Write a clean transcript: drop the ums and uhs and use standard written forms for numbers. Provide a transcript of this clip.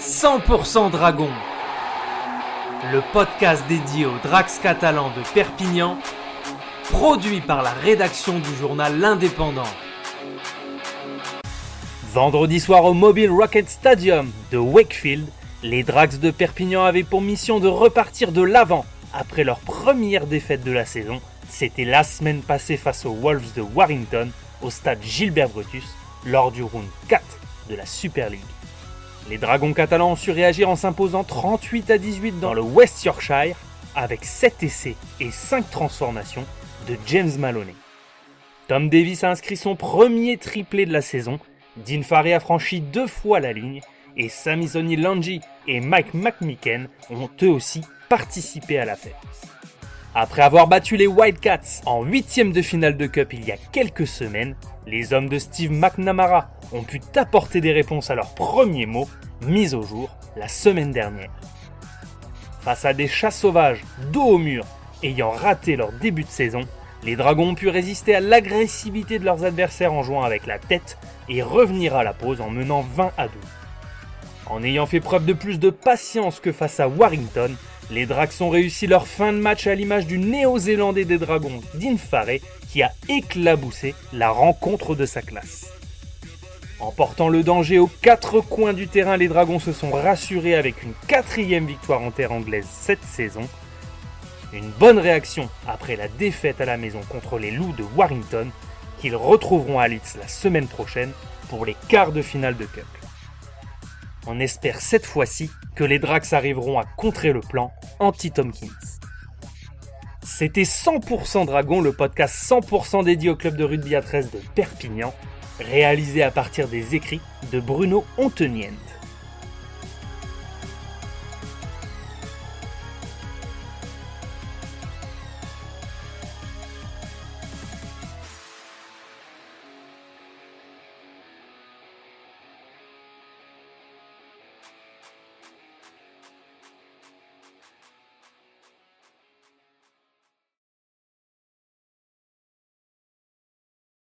100% Dragon, le podcast dédié aux Drax catalans de Perpignan, produit par la rédaction du journal L'Indépendant. Vendredi soir au Mobile Rocket Stadium de Wakefield, les Drax de Perpignan avaient pour mission de repartir de l'avant après leur première défaite de la saison. C'était la semaine passée face aux Wolves de Warrington au stade Gilbert Brutus lors du round 4 de la Super League. Les Dragons catalans ont su réagir en s'imposant 38-18 dans le West Yorkshire avec 7 essais et 5 transformations de James Maloney. Tom Davies a inscrit son premier triplé de la saison, Dean Farré a franchi 2 fois la ligne et Samisoni Langi et Mike McMicken ont eux aussi participé à la fête. Après avoir battu les Wildcats en 8e de finale de Cup il y a quelques semaines, les hommes de Steve McNamara ont pu apporter des réponses à leurs premiers mots mis au jour la semaine dernière. Face à des chats sauvages dos au mur ayant raté leur début de saison, les Dragons ont pu résister à l'agressivité de leurs adversaires en jouant avec la tête et revenir à la pause en menant 20-12. En ayant fait preuve de plus de patience que face à Warrington, les Drax ont réussi leur fin de match à l'image du néo-zélandais des Dragons, Dean Farré, qui a éclaboussé la rencontre de sa classe. En portant le danger aux 4 coins du terrain, les Dragons se sont rassurés avec une 4e victoire en terre anglaise cette saison. Une bonne réaction après la défaite à la maison contre les Loups de Warrington, qu'ils retrouveront à Leeds la semaine prochaine pour les quarts de finale de Cup. On espère cette fois-ci que les Drax arriveront à contrer le plan anti-Tompkins. C'était 100% Dragon, le podcast 100% dédié au club de rugby à 13 de Perpignan, réalisé à partir des écrits de Bruno Onteniente.